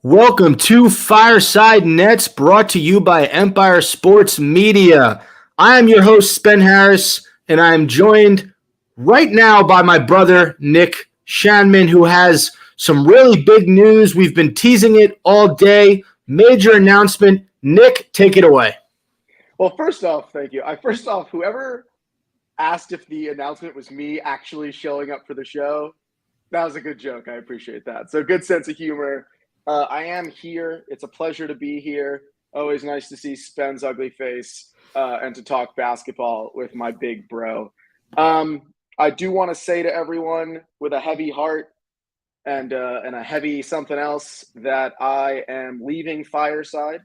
Welcome to Fireside Nets, brought to you by Empire Sports Media. I am your host, Spen Harris, and I am joined right now by my brother, Nick Shanman, who has some really big news. We've been teasing it all day. Major announcement. Nick, take it away. Well, first off, thank you. Whoever asked if the announcement was me actually showing up for the show, that was a good joke. I appreciate that. So good sense of humor. I am here. It's a pleasure to be here. Always nice to see Spen's ugly face and to talk basketball with my big bro. I do want to say to everyone with a heavy heart and a heavy something else that I am leaving Fireside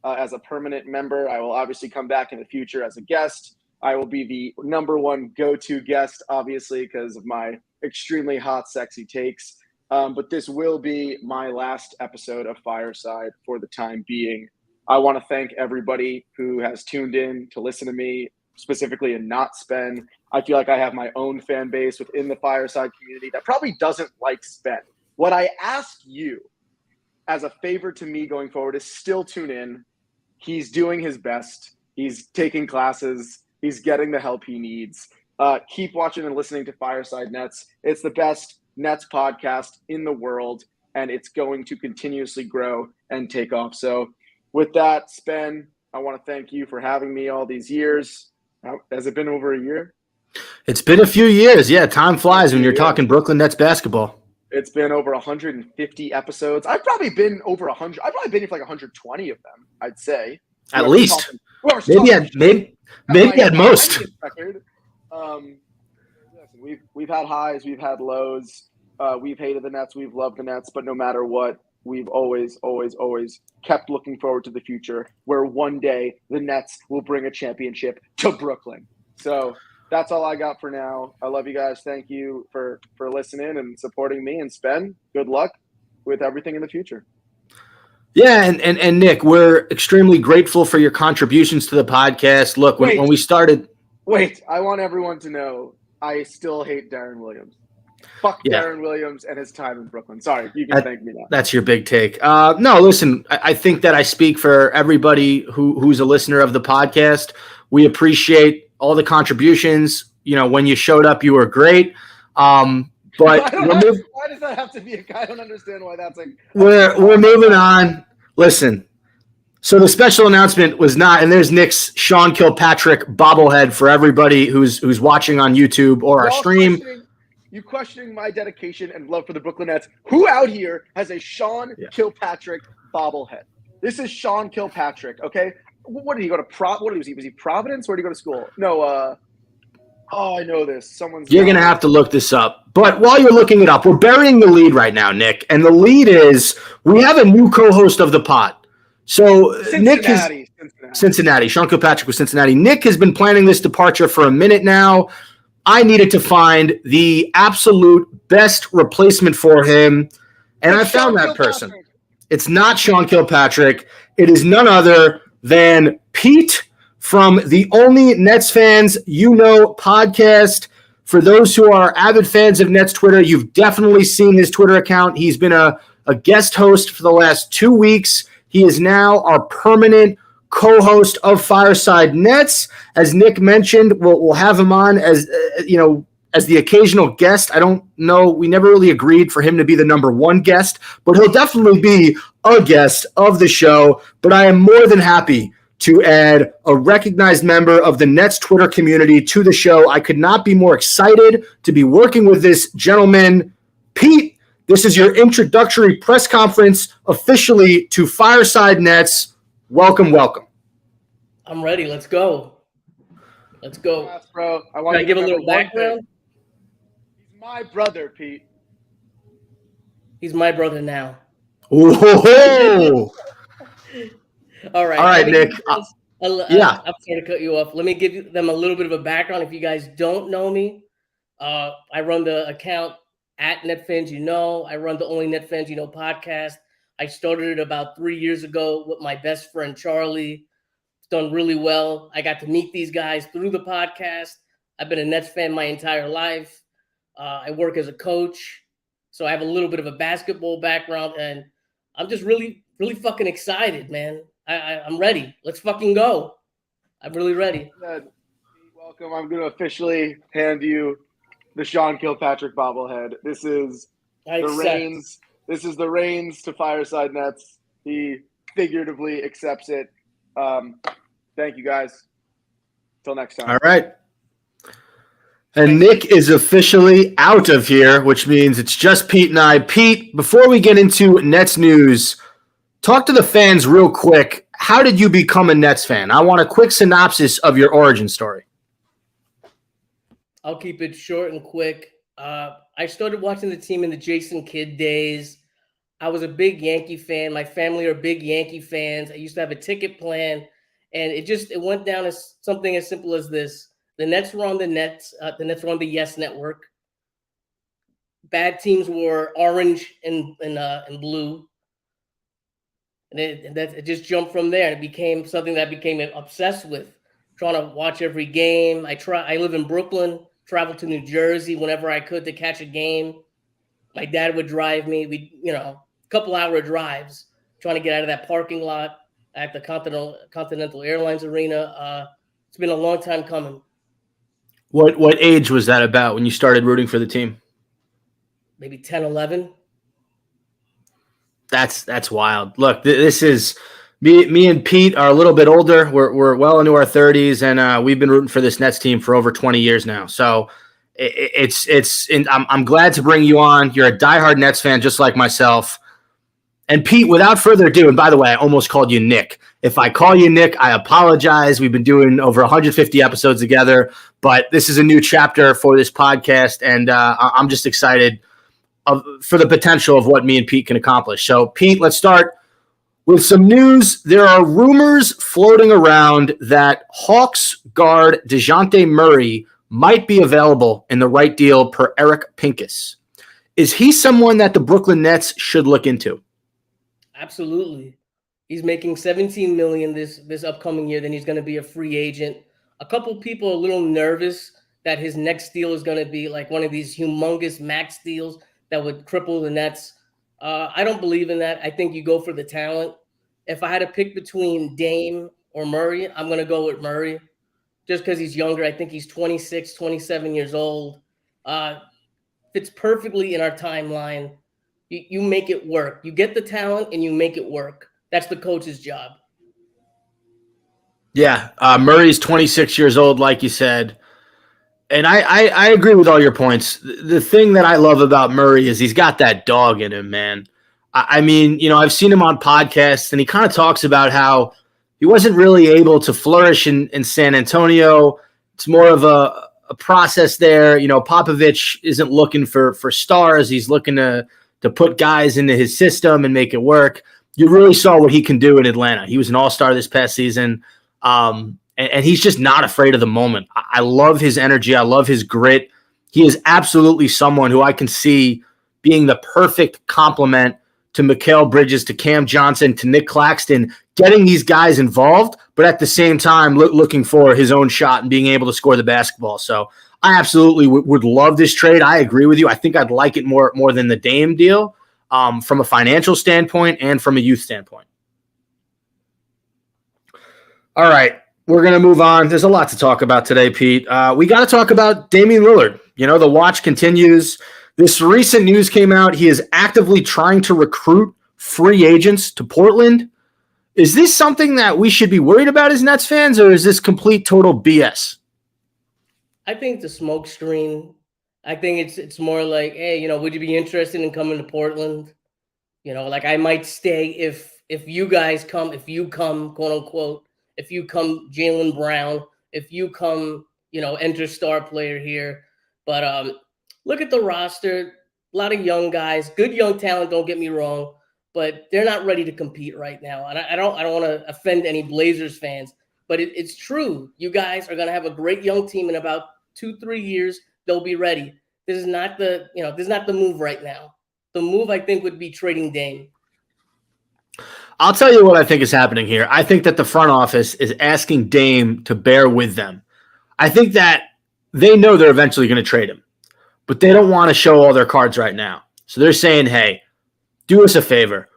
as a permanent member. I will obviously come back in the future as a guest. I will be the number one go-to guest, obviously, because of my extremely hot, sexy takes. But this will be my last episode of Fireside for the time being. I want to thank everybody who has tuned in to listen to me, specifically and not Spen. I feel like I have my own fan base within the Fireside community that probably doesn't like Spen. What I ask you as a favor to me going forward is still tune in. He's doing his best. He's taking classes. He's getting the help he needs. Keep watching and listening to Fireside Nets. It's the best Nets podcast in the world, and it's going to continuously grow and take off. So with that, Spen, I want to thank you for having me all these years. Has it been over a year? It's been a few years. Yeah, time flies when you're talking Brooklyn Nets basketball. It's been over 150 episodes. I've probably been over 100. I've probably been here for like 120 of them, I'd say. At least. Maybe at most. We've had highs, we've had lows. We've hated the Nets, we've loved the Nets, but no matter what, we've always kept looking forward to the future where one day the Nets will bring a championship to Brooklyn. So that's all I got for now. I love you guys. Thank you for listening and supporting me. And Spen, good luck with everything in the future. Yeah, and Nick, we're extremely grateful for your contributions to the podcast. Look, when we started... Wait, I want everyone to know I still hate Darren Williams. Fuck Darren Williams and his time in Brooklyn. Sorry, you can thank me now. That's your big take. No, listen, I think that I speak for everybody who's a listener of the podcast. We appreciate all the contributions. You know, when you showed up, you were great. But why does that have to be? I don't understand why that's like. We're moving on. Listen. So the special announcement was not, and there's Nick's Sean Kilpatrick bobblehead for everybody who's watching on YouTube or our stream. You questioning my dedication and love for the Brooklyn Nets. Who out here has a Sean Kilpatrick bobblehead? This is Sean Kilpatrick, okay? What did he go to? Was he Providence? Where did he go to school? No, I know this. You're going to have to look this up. But while you're looking it up, we're burying the lead right now, Nick. And the lead is we have a new co-host of the pod. So Cincinnati. Sean Kilpatrick with Cincinnati. Nick has been planning this departure for a minute now. I needed to find the absolute best replacement for him, and I found that person. It's not Sean Kilpatrick. It is none other than Pete from the Only Nets Fans You Know podcast. For those who are avid fans of Nets Twitter, you've definitely seen his Twitter account. He's been a guest host for the last 2 weeks. He is now our permanent co-host of Fireside Nets. As Nick mentioned, we'll have him on as as the occasional guest. I don't know. We never really agreed for him to be the number one guest, but he'll definitely be a guest of the show. But I am more than happy to add a recognized member of the Nets Twitter community to the show. I could not be more excited to be working with this gentleman. Pete, this is your introductory press conference officially to Fireside Nets. Welcome. I'm ready. Let's go. Yes, bro. I want to give a little background. He's my brother, Pete. He's my brother now. Whoa! All right, Nick. I'm sorry to cut you off. Let me give them a little bit of a background. If you guys don't know me, I run the account at NetFans You Know. I run the Only NetFans You Know podcast. I started it about 3 years ago with my best friend, Charlie. It's done really well. I got to meet these guys through the podcast. I've been a Nets fan my entire life. I work as a coach, so I have a little bit of a basketball background, and I'm just really, really fucking excited, man. I'm ready. Let's fucking go. I'm really ready. Welcome. I'm going to officially hand you the Sean Kilpatrick bobblehead. This is the reins. This is the reins to Fireside Nets. He figuratively accepts it. Thank you, guys. Till next time. All right. And Nick is officially out of here, which means it's just Pete and I. Pete, before we get into Nets news, talk to the fans real quick. How did you become a Nets fan? I want a quick synopsis of your origin story. I'll keep it short and quick. I started watching the team in the Jason Kidd days. I was a big Yankee fan. My family are big Yankee fans. I used to have a ticket plan, and it went down as something as simple as this. The Nets were on the Nets. The Nets were on the Yes Network. Bad teams were orange and blue. And it just jumped from there. It became something that I became obsessed with, trying to watch every game. I live in Brooklyn, travel to New Jersey whenever I could to catch a game. My dad would drive me. A couple hour drives, trying to get out of that parking lot at the Continental Airlines Arena. It's been a long time coming. What age was that about when you started rooting for the team? Maybe 10, 11. That's wild. Look, this is me and Pete are a little bit older. We're well into our 30s, and we've been rooting for this Nets team for over 20 years now. So I'm glad to bring you on. You're a diehard Nets fan, just like myself. And Pete, without further ado, and by the way, I almost called you Nick. If I call you Nick, I apologize. We've been doing over 150 episodes together, but this is a new chapter for this podcast, and I'm just excited for the potential of what me and Pete can accomplish. So, Pete, let's start with some news. There are rumors floating around that Hawks guard DeJounte Murray might be available in the right deal per Eric Pincus. Is he someone that the Brooklyn Nets should look into? Absolutely. He's making $17 million this upcoming year. Then he's going to be a free agent. A couple people are a little nervous that his next deal is going to be like one of these humongous max deals that would cripple the Nets. I don't believe in that. I think you go for the talent. If I had to pick between Dame or Murray, I'm going to go with Murray just because he's younger. I think he's 26, 27 years old. Fits perfectly in our timeline. You make it work. You get the talent and you make it work. That's the coach's job. Yeah, Murray's 26 years old, like you said. And I agree with all your points. The thing that I love about Murray is he's got that dog in him, man. I mean, I've seen him on podcasts, and he kind of talks about how he wasn't really able to flourish in San Antonio. It's more of a process there. Popovich isn't looking for stars. He's looking to put guys into his system and make it work. You really saw what he can do in Atlanta. He was an all-star this past season. And he's just not afraid of the moment. I love his energy. I love his grit. He is absolutely someone who I can see being the perfect complement to Mikal Bridges, to Cam Johnson, to Nick Claxton, getting these guys involved, but at the same time looking for his own shot and being able to score the basketball. So I absolutely would love this trade. I agree with you. I think I'd like it more than the Dame deal from a financial standpoint and from a youth standpoint. All right. We're going to move on. There's a lot to talk about today, Pete. We got to talk about Damian Lillard. The watch continues. This recent news came out. He is actively trying to recruit free agents to Portland. Is this something that we should be worried about as Nets fans, or is this complete total BS? I think the smoke screen. I think it's more like, hey, would you be interested in coming to Portland? Like I might stay if you guys come, if you come, quote unquote. If you come Jaylen Brown, if you come, enter star player here. But look at the roster. A lot of young guys, good young talent, don't get me wrong, but they're not ready to compete right now. And I don't want to offend any Blazers fans, but it's true. You guys are going to have a great young team in about 2-3 years. They'll be ready. This is not the move right now. The move, I think, would be trading Dame. I'll tell you what I think is happening here. I think that the front office is asking Dame to bear with them. I think that they know they're eventually going to trade him, but they don't want to show all their cards right now. So they're saying, hey, do us a favor.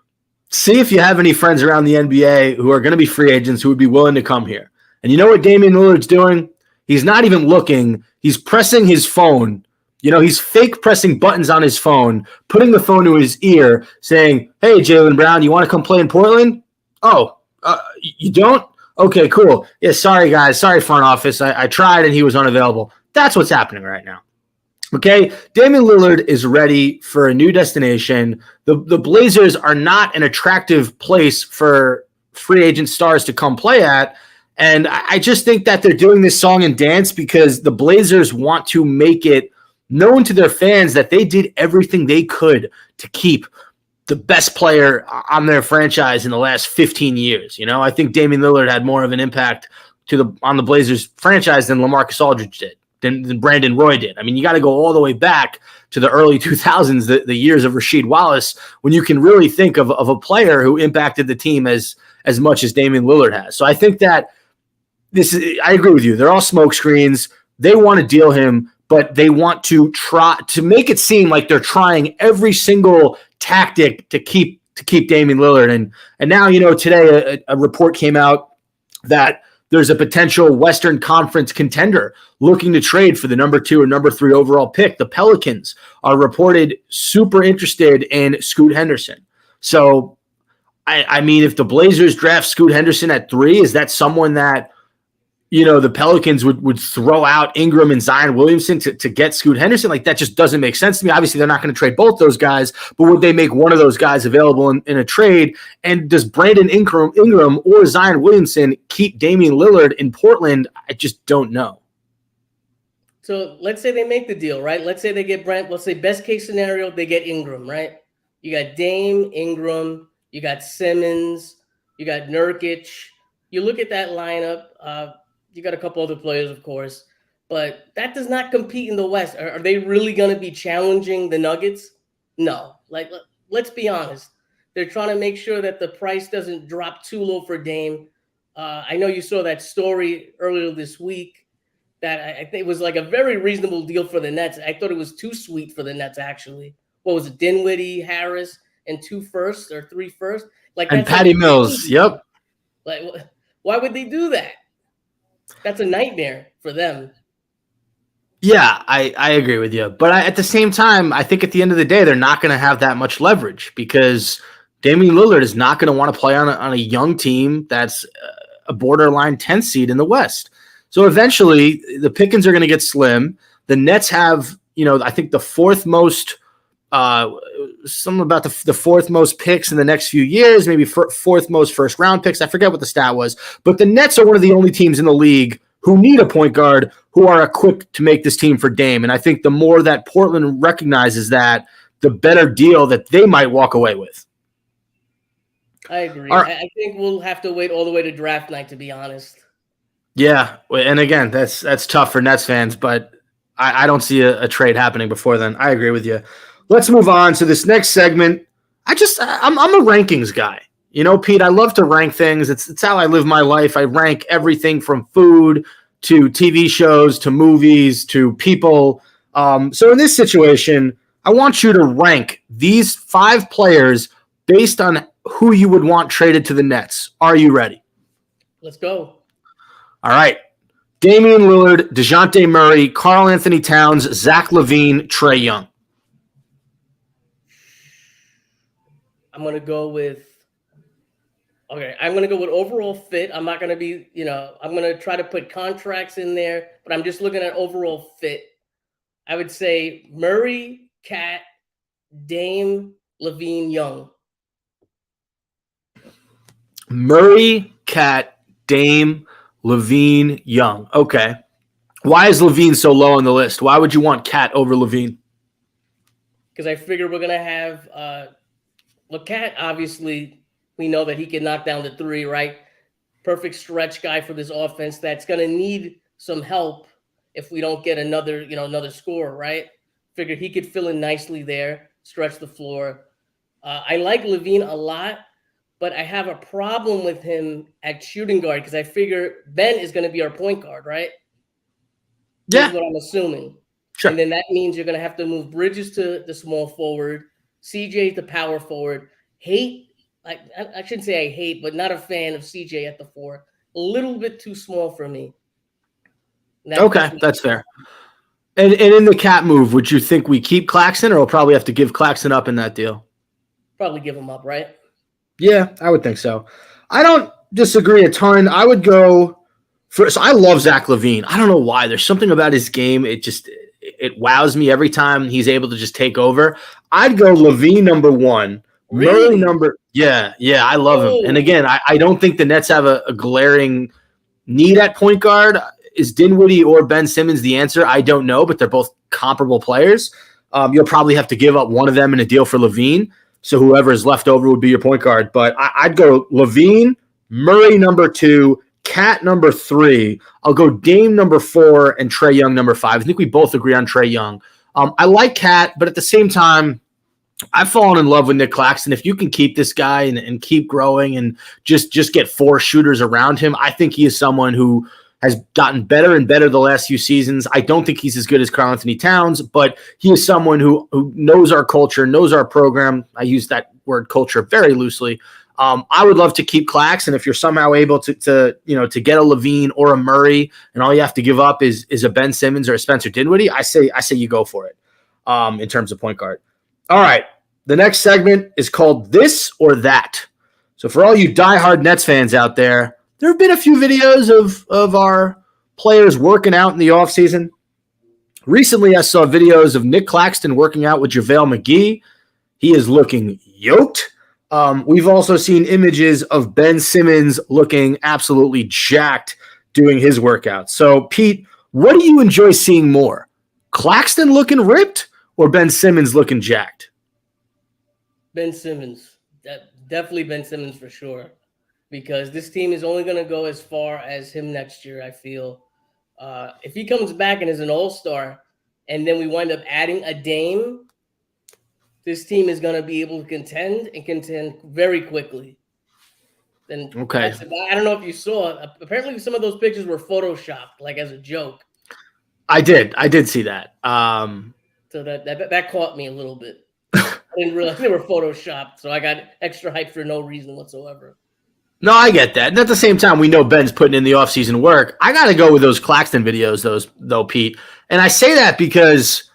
See if you have any friends around the NBA who are going to be free agents who would be willing to come here. And you know what Damian Lillard's doing? He's not even looking. He's pressing his phone. He's fake pressing buttons on his phone, putting the phone to his ear, saying, "Hey, Jaylen Brown, you want to come play in Portland? Oh, you don't? Okay, cool. Yeah, sorry, guys. Sorry, front office. I tried, and he was unavailable." That's what's happening right now. Okay, Damian Lillard is ready for a new destination. The Blazers are not an attractive place for free agent stars to come play at. And I just think that they're doing this song and dance because the Blazers want to make it known to their fans that they did everything they could to keep the best player on their franchise in the last 15 years. I think Damian Lillard had more of an impact on the Blazers franchise than LaMarcus Aldridge did. Than Brandon Roy did. I mean, you got to go all the way back to the early 2000s, the years of Rasheed Wallace, when you can really think of a player who impacted the team as much as Damian Lillard has. So I think that I agree with you. They're all smoke screens. They want to deal him, but they want to try to make it seem like they're trying every single tactic to keep Damian Lillard. And now, today a report came out that there's a potential Western Conference contender looking to trade for the number 2 or number 3 overall pick. The Pelicans are reported super interested in Scoot Henderson. So, I mean, if the Blazers draft Scoot Henderson at 3, is that someone that, the Pelicans would throw out Ingram and Zion Williamson to get Scoot Henderson? Like, that just doesn't make sense to me. Obviously, they're not going to trade both those guys, but would they make one of those guys available in a trade? And does Brandon Ingram or Zion Williamson keep Damian Lillard in Portland? I just don't know. So let's say they make the deal, right? Let's say they get Brent. Let's say best case scenario, they get Ingram, right? You got Dame, Ingram, you got Simmons, you got Nurkic. You look at that lineup. You got a couple other players, of course, but that does not compete in the West. Are they really going to be challenging the Nuggets? No. Let's be honest. They're trying to make sure that the price doesn't drop too low for Dame. I know you saw that story earlier this week that I think it was like a very reasonable deal for the Nets. I thought it was too sweet for the Nets, actually. What was it? Dinwiddie, Harris, and 2 firsts or 3 firsts? And Patty Mills. Yep. Why would they do that? That's a nightmare for them. Yeah, I agree with you. But at the same time, I think at the end of the day, they're not going to have that much leverage because Damian Lillard is not going to want to play on a young team that's a borderline 10th seed in the West. So eventually, the pickings are going to get slim. The Nets have, I think the 4th most something about the 4th most picks in the next few years, maybe 4th most first round picks. I forget what the stat was, but the Nets are one of the only teams in the league who need a point guard who are equipped to make this team for Dame. And I think the more that Portland recognizes that, the better deal that they might walk away with. I agree. I think we'll have to wait all the way to draft night, to be honest. Yeah. And again, that's tough for Nets fans, but I don't see a trade happening before then. I agree with you. Let's move on to this next segment. I'm a rankings guy. Pete, I love to rank things. It's how I live my life. I rank everything from food to TV shows to movies to people. So in this situation, I want you to rank these 5 players based on who you would want traded to the Nets. Are you ready? Let's go. All right. Damian Lillard, DeJounte Murray, Karl Anthony Towns, Zach LaVine, Trae Young. I'm going to go with overall fit. I'm not going to be, I'm going to try to put contracts in there, but I'm just looking at overall fit. I would say Murray, Cat, Dame, LaVine, Young. Murray, Cat, Dame, LaVine, Young. Okay. Why is LaVine so low on the list? Why would you want Cat over LaVine? Because I figure we're going to have Cat, obviously, we know that he can knock down the 3, right? Perfect stretch guy for this offense that's going to need some help if we don't get another scorer, right? Figured he could fill in nicely there, stretch the floor. I like LaVine a lot, but I have a problem with him at shooting guard because I figure Ben is going to be our point guard, right? Yeah. That's what I'm assuming. Sure. And then that means you're going to have to move Bridges to the small forward, CJ to power forward. Hate I shouldn't say I hate, but not a fan of CJ at the 4. A little bit too small for me. That's fair. And in the cat move, would you think we keep Claxton, or we'll probably have to give Claxton up in that deal? Probably give him up, right? Yeah, I would think so. I don't disagree a ton. I would go for. So I love Zach LaVine. I don't know why. There's something about his game. It wows me every time he's able to just take over. I'd go LaVine number 1. Really? Murray number. Yeah. I love him. And again, I don't think the Nets have a glaring need at point guard. Is Dinwiddie or Ben Simmons the answer? I don't know, but they're both comparable players. You'll probably have to give up one of them in a deal for LaVine. So whoever is left over would be your point guard. But I'd go LaVine, Murray number 2, Cat number 3. I'll go Dame number 4 and Trae Young number 5. I think we both agree on Trae Young. I like Cat, but at the same time, I've fallen in love with Nick Claxton. If you can keep this guy and keep growing and just get 4 shooters around him, I think he is someone who has gotten better and better the last few seasons. I don't think he's as good as Karl-Anthony Towns, but he is someone who knows our culture, knows our program. I use that word culture very loosely. I would love to keep Claxton. If you're somehow able to get a LaVine or a Murray, and all you have to give up is a Ben Simmons or a Spencer Dinwiddie, I say you go for it in terms of point guard. All right, the next segment is called This or That. So for all you diehard Nets fans out there, there have been a few videos of our players working out in the offseason. Recently, I saw videos of Nick Claxton working out with JaVale McGee. He is looking yoked. We've also seen images of Ben Simmons looking absolutely jacked doing his workouts. So, Pete, what do you enjoy seeing more? Claxton looking ripped or Ben Simmons looking jacked? Ben Simmons. Definitely Ben Simmons for sure. Because this team is only going to go as far as him next year, I feel. If he comes back and is an all-star, and then we wind up adding a Dame, this team is going to be able to contend very quickly. Then okay. I don't know if you saw. Apparently, some of those pictures were photoshopped, like as a joke. I did see that. So that caught me a little bit. I didn't realize they were photoshopped, so I got extra hyped for no reason whatsoever. No, I get that. And at the same time, we know Ben's putting in the offseason work. I got to go with those Claxton videos, though, Pete. And I say that because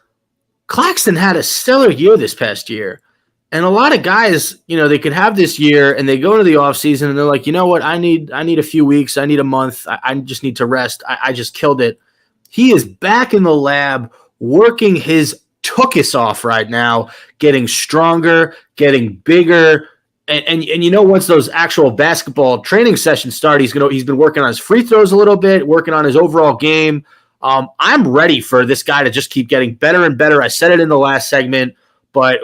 Claxton had a stellar year this past year. And a lot of guys, they could have this year and they go into the offseason and they're like, you know what, I need a few weeks. I need a month. I just need to rest. I just killed it. He is back in the lab working his tuchus off right now, getting stronger, getting bigger. And once those actual basketball training sessions start, he's been working on his free throws a little bit, working on his overall game. I'm ready for this guy to just keep getting better and better. I said it in the last segment, but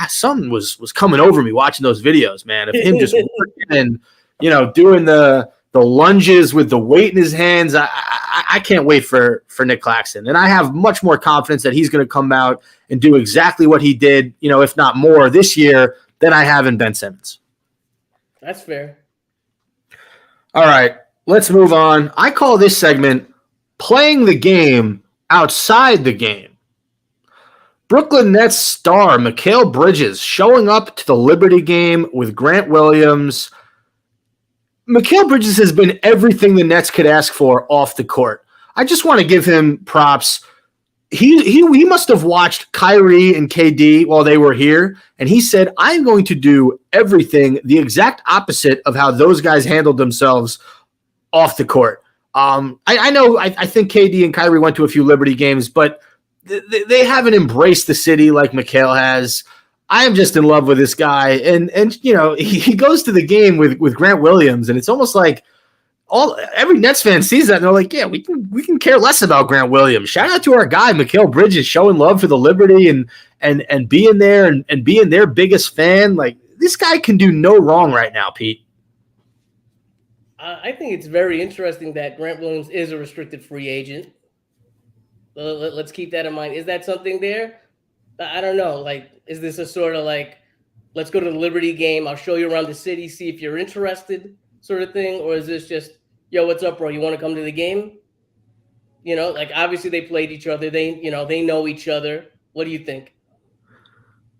something was coming over me watching those videos, man. Of him just working and doing the lunges with the weight in his hands. I can't wait for Nick Claxton, and I have much more confidence that he's going to come out and do exactly what he did, if not more this year than I have in Ben Simmons. That's fair. All right, let's move on. I call this segment Playing the Game Outside the Game. Brooklyn Nets star Mikal Bridges showing up to the Liberty game with Grant Williams. Mikal Bridges has been everything the Nets could ask for off the court. I just want to give him props. He must have watched Kyrie and KD while they were here, and he said, I'm going to do everything the exact opposite of how those guys handled themselves off the court. I think KD and Kyrie went to a few Liberty games, but they haven't embraced the city like Mikal has. I am just in love with this guy, and he goes to the game with Grant Williams, and it's almost like every Nets fan sees that and they're like, yeah, we can care less about Grant Williams. Shout out to our guy Mikal Bridges showing love for the Liberty and being there and being their biggest fan. Like, this guy can do no wrong right now, Pete. I think it's very interesting that Grant Williams is a restricted free agent. Let's keep that in mind. Is that something there? I don't know. Like, is this a sort of like, let's go to the Liberty game, I'll show you around the city, see if you're interested sort of thing? Or is this just, yo, what's up, bro? You want to come to the game? Like, obviously they played each other. They know each other. What do you think?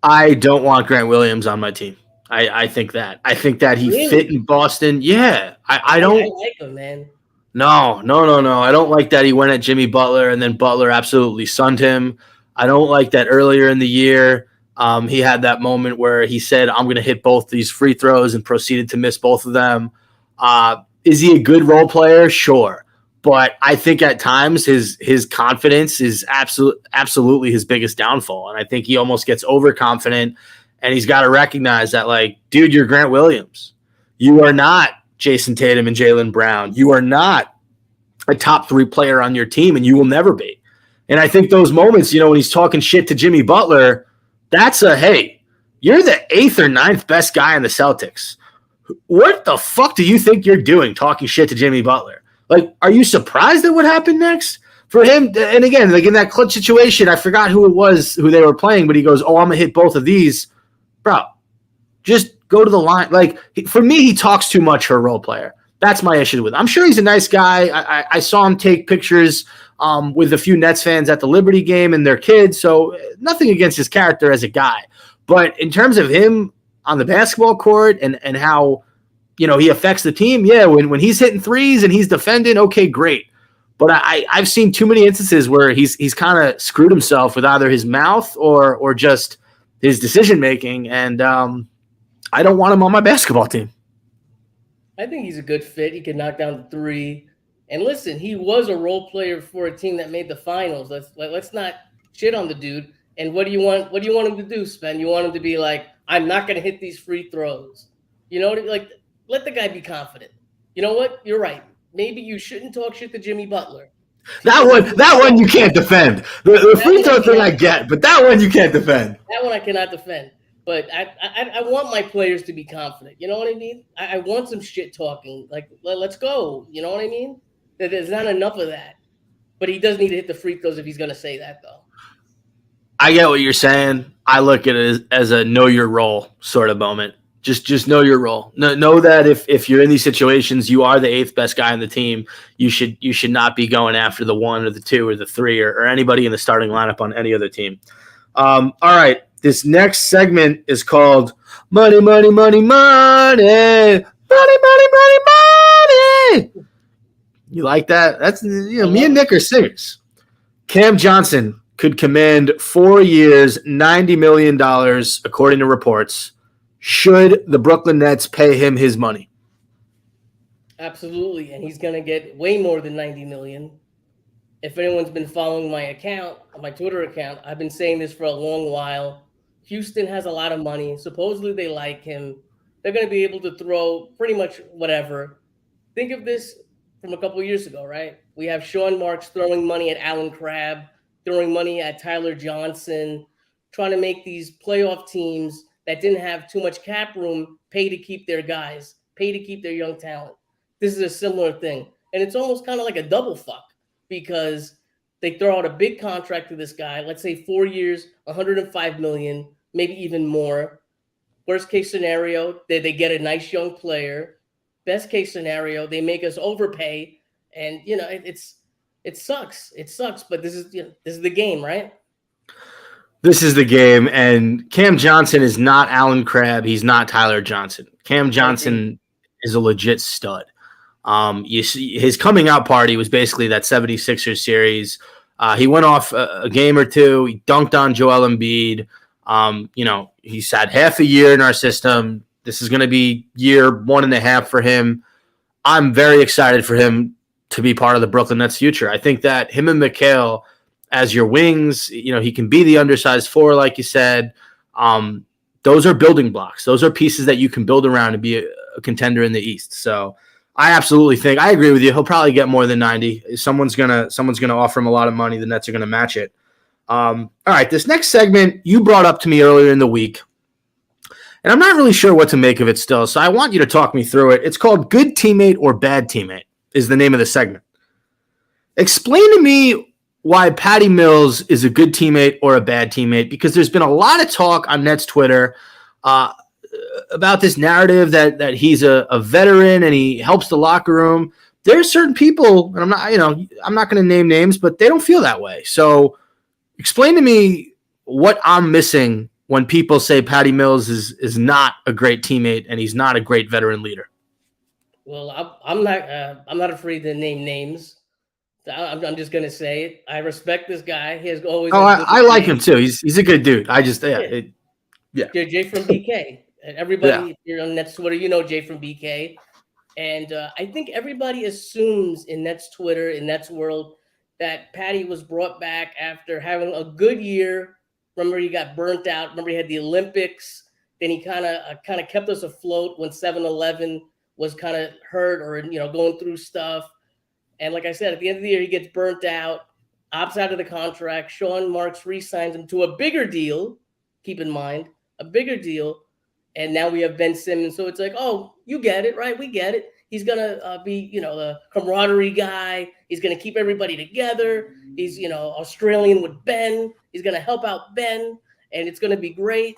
I don't want Grant Williams on my team. I think that. I think that he Really? fit in Boston. Yeah. I don't. I like him, man. No. I don't like that he went at Jimmy Butler and then Butler absolutely sunned him. I don't like that earlier in the year he had that moment where he said, I'm going to hit both these free throws and proceeded to miss both of them. Is he a good role player? Sure. But I think at times his confidence is absolutely his biggest downfall. And I think he almost gets overconfident, and he's got to recognize that, like, dude, you're Grant Williams. You are not Jason Tatum and Jaylen Brown. You are not a top 3 player on your team, and you will never be. And I think those moments, when he's talking shit to Jimmy Butler, that's hey, you're the 8th or 9th best guy in the Celtics. What the fuck do you think you're doing talking shit to Jimmy Butler? Like, are you surprised at what happened next? For him, and again, like in that clutch situation, I forgot who it was, who they were playing, but he goes, I'm going to hit both of these. Bro, just go to the line. Like, for me, he talks too much for a role player. That's my issue with him. I'm sure he's a nice guy. I saw him take pictures with a few Nets fans at the Liberty game and their kids, so nothing against his character as a guy. But in terms of him on the basketball court and how he affects the team, yeah, when he's hitting threes and he's defending, okay, great. But I've seen too many instances where he's kind of screwed himself with either his mouth or just his decision making, and I don't want him on my basketball team. I think he's a good fit. He can knock down the 3. And listen, he was a role player for a team that made the finals. Let's not shit on the dude. And what do you want him to do, Spen? You want him to be like, I'm not going to hit these free throws. Like, let the guy be confident. You know what? You're right. Maybe you shouldn't talk shit to Jimmy Butler. That one you can't defend. The free throw thing I get, but that one you can't defend. That one I cannot defend. But I want my players to be confident. You know what I mean? I want some shit talking. Like, let's go. You know what I mean? There's not enough of that. But he does need to hit the free throws if he's going to say that, though. I get what you're saying. I look at it as a know your role sort of moment. Just know your role. Know that if you're in these situations, you are the 8th best guy on the team. You should not be going after the 1 or the 2 or the 3 or anybody in the starting lineup on any other team. All right. This next segment is called Money, Money, Money, Money. Money, Money, Money, Money. You like that? That's me and Nick are singers. Cam Johnson could command 4 years, $90 million, according to reports. Should the Brooklyn Nets pay him his money? Absolutely, and he's going to get way more than $90 million. If anyone's been following my account, my Twitter account, I've been saying this for a long while. Houston has a lot of money. Supposedly they like him. They're going to be able to throw pretty much whatever. Think of this from a couple of years ago, right? We have Sean Marks throwing money at Alan Crabb, throwing money at Tyler Johnson, trying to make these playoff teams that didn't have too much cap room pay to keep their guys, pay to keep their young talent. This is a similar thing. And it's almost kind of like a double fuck because they throw out a big contract to this guy, let's say 4 years, $105 million, maybe even more. Worst case scenario, they get a nice young player. Best case scenario, they make us overpay. And, it sucks. It sucks, but this is the game, right? This is the game, and Cam Johnson is not Alan Crabb. He's not Tyler Johnson. Cam Johnson is a legit stud. You see, his coming out party was basically that 76ers series. He went off a game or two. He dunked on Joel Embiid. He's had half a year in our system. This is going to be year 1.5 for him. I'm very excited for him to be part of the Brooklyn Nets future. I think that him and Mikal as your wings, he can be the undersized 4, like you said. Those are building blocks. Those are pieces that you can build around to be a contender in the East. So I absolutely think I agree with you. He'll probably get more than 90. Someone's gonna offer him a lot of money. The Nets are gonna match it. All right, this next segment you brought up to me earlier in the week, and I'm not really sure what to make of it still. So I want you to talk me through it. It's called "Good Teammate or Bad Teammate" is the name of the segment. Explain to me why Patty Mills is a good teammate or a bad teammate, because there's been a lot of talk on Nets Twitter about this narrative that he's a veteran and he helps the locker room. There are certain people, and I'm not going to name names, but they don't feel that way. So explain to me what I'm missing when people say Patty Mills is not a great teammate and he's not a great veteran leader? Well, I'm not afraid to name names. I'm just gonna say it. I respect this guy. He has always. Oh, I like him too. He's a good dude. I just Jay from BK. And everybody here on Nets Twitter, you know Jay from BK. And I think everybody assumes in Nets Twitter, in Nets world, that Patty was brought back after having a good year. Remember, he got burnt out. Remember, he had the Olympics. Then he kind of kept us afloat when 7-Eleven was kind of hurt or going through stuff. And like I said, at the end of the year, he gets burnt out, opts out of the contract. Sean Marks re-signs him to a bigger deal. Keep in mind, a bigger deal. And now we have Ben Simmons. So it's like, oh, you get it, right? We get it. He's going to be, the camaraderie guy. He's going to keep everybody together. He's, Australian with Ben. He's going to help out Ben. And it's going to be great.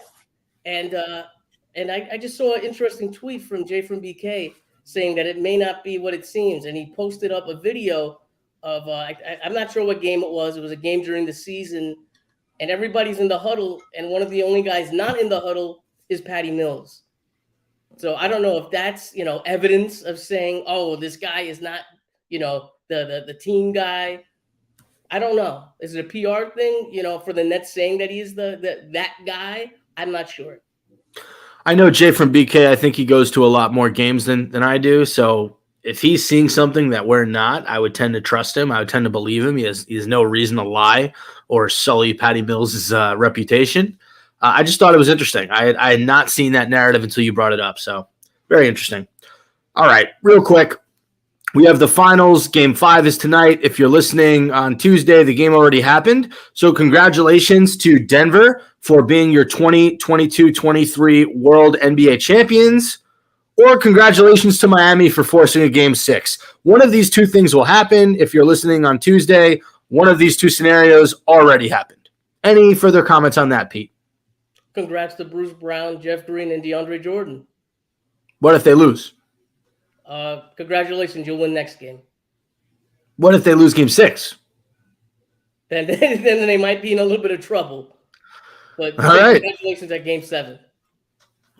And I just saw an interesting tweet from Jay from BK saying that it may not be what it seems. And he posted up a video of, I'm not sure what game it was. It was a game during the season. And everybody's in the huddle. And one of the only guys not in the huddle is Patty Mills. So I don't know if that's, evidence of saying, oh, this guy is not, the team guy. I don't know. Is it a PR thing, for the Nets saying that he's that guy? I'm not sure. I know Jay from BK. I think he goes to a lot more games than I do. So if he's seeing something that we're not, I would tend to trust him. I would tend to believe him. He has no reason to lie or sully Patty Mills' reputation. I just thought it was interesting. I had not seen that narrative until you brought it up. So very interesting. All right, real quick. We have the finals. Game 5 is tonight. If you're listening on Tuesday, the game already happened. So congratulations to Denver for being your 2022-23 World NBA champions. Or congratulations to Miami for forcing a Game 6. One of these two things will happen. If you're listening on Tuesday, one of these two scenarios already happened. Any further comments on that, Pete? Congrats to Bruce Brown, Jeff Green, and DeAndre Jordan. What if they lose? Congratulations, you'll win next game. What if they lose Game 6? Then they might be in a little bit of trouble. But all right. Congratulations at Game 7.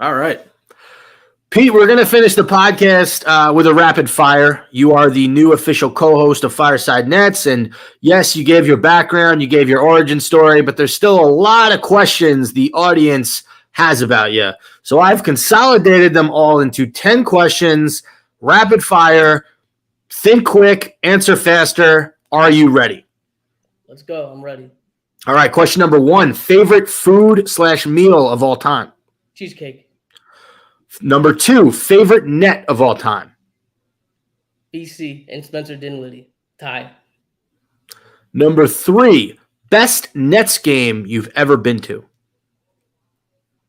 All right. Pete, we're going to finish the podcast with a rapid fire. You are the new official co-host of Fireside Nets. And yes, you gave your background, you gave your origin story, but there's still a lot of questions the audience has about you. So I've consolidated them all into 10 questions, rapid fire, think quick, answer faster. Are you ready? Let's go. I'm ready. All right. Question number 1, favorite food/meal of all time? Cheesecake. Number 2, favorite net of all time? BC and Spencer Dinwiddie. Tie. Number 3, best Nets game you've ever been to?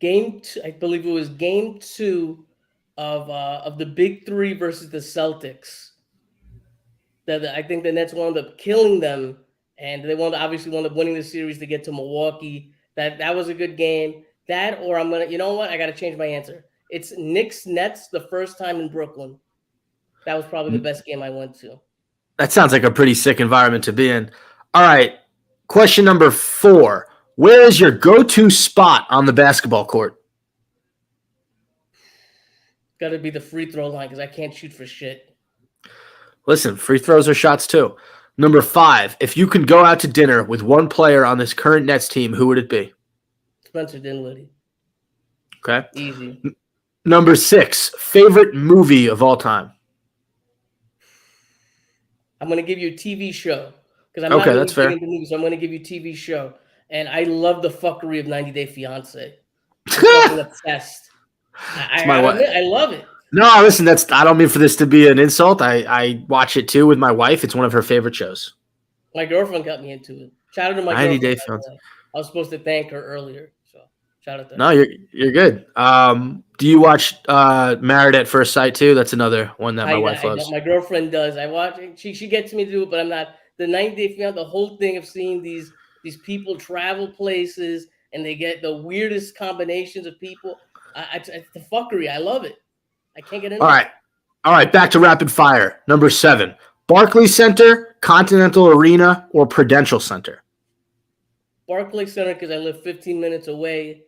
Game 2, I believe it was Game 2 of the Big Three versus the Celtics. I think the Nets wound up killing them, and they obviously wound up winning the series to get to Milwaukee. That was a good game. That, or I'm gonna, you know what? I got to change my answer. It's Knicks Nets the first time in Brooklyn. That was probably the best game I went to. That sounds like a pretty sick environment to be in. All right. Question number 4. Where is your go-to spot on the basketball court? Got to be the free throw line because I can't shoot for shit. Listen, free throws are shots too. Number 5. If you could go out to dinner with one player on this current Nets team, who would it be? Spencer Dinwiddie. Okay. Easy. Number 6, favorite movie of all time? I'm going to give you a TV show because I'm not really that's fair. into movies, so I'm going to give you a TV show. And I love the fuckery of 90 Day Fiancé. I'm obsessed. I love it. No, listen, I don't mean for this to be an insult. I watch it too with my wife. It's one of her favorite shows. My girlfriend got me into it. Shout out to my 90 Day girlfriend. Fiancé. I was supposed to thank her earlier. So shout out to her. No, you're good. Do you watch Married at First Sight too? That's another one that my wife loves. My girlfriend does. I watch it. She gets me to do it, but I'm not. The 90 Day Fiancé, the whole thing of seeing these people travel places and they get the weirdest combinations of people. It's the fuckery. I love it. I can't get into it. All right. Back to rapid fire. Number 7, Barclays Center, Continental Arena, or Prudential Center? Barclays Center because I live 15 minutes away.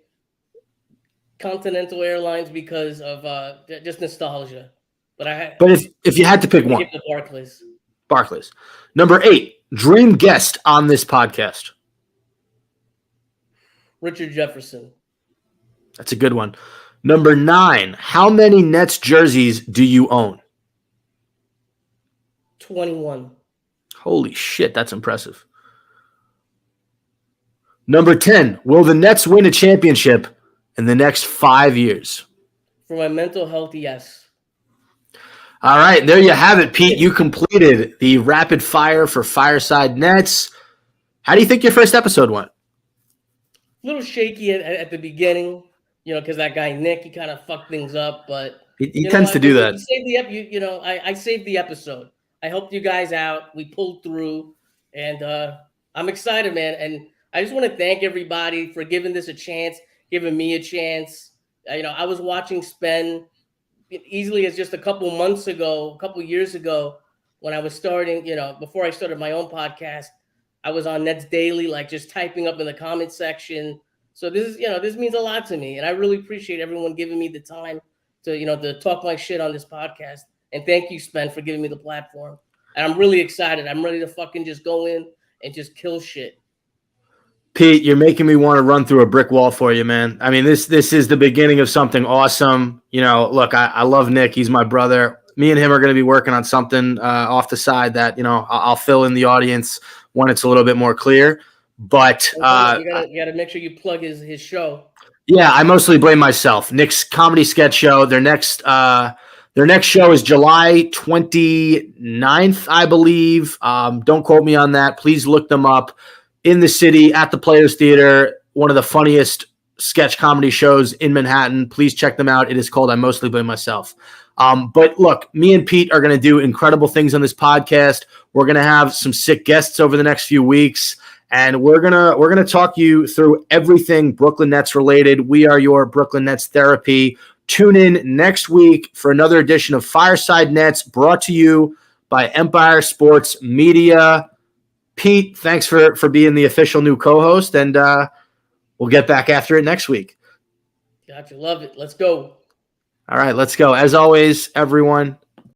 Continental Airlines because of just nostalgia. But if you had to pick one, give the Barclays. Number 8, dream guest on this podcast. Richard Jefferson. That's a good one. Number 9, how many Nets jerseys do you own? 21. Holy shit, that's impressive. Number 10, will the Nets win a championship in the next 5 years? For my mental health, yes. All right, there you have it, Pete. You completed the rapid fire for Fireside Nets. How do you think your first episode went? A little shaky at the beginning, because that guy Nick, he kind of fucked things up. But he tends to do that. I saved the episode. I helped you guys out. We pulled through, and I'm excited, man. And I just want to thank everybody for giving this a chance, giving me a chance. I was watching Spen easily as just a couple years ago when I was starting, before I started my own podcast. I was on Nets Daily, like just typing up in the comment section. So this means a lot to me. And I really appreciate everyone giving me the time to talk my shit on this podcast. And thank you, Spen, for giving me the platform. And I'm really excited. I'm ready to fucking just go in and just kill shit. Pete, you're making me want to run through a brick wall for you, man. I mean, this is the beginning of something awesome. Look, I love Nick. He's my brother. Me and him are going to be working on something off the side that, I'll fill in the audience when it's a little bit more clear. But you gotta make sure you plug his show. Yeah, I mostly blame myself. Nick's comedy sketch show. Their next show is July 29th, I believe. Don't quote me on that. Please look them up. In the city at the Players Theater, one of the funniest sketch comedy shows in Manhattan. Please check them out. It is called I Mostly Blame Myself. But look, me and Pete are going to do incredible things on this podcast. We're going to have some sick guests over the next few weeks, and we're gonna talk you through everything Brooklyn Nets related. We are your Brooklyn Nets therapy. Tune in next week for another edition of Fireside Nets, brought to you by Empire Sports Media. Pete, thanks for being the official new co-host, and we'll get back after it next week. Gotcha. Love it. Let's go. All right, let's go. As always, everyone,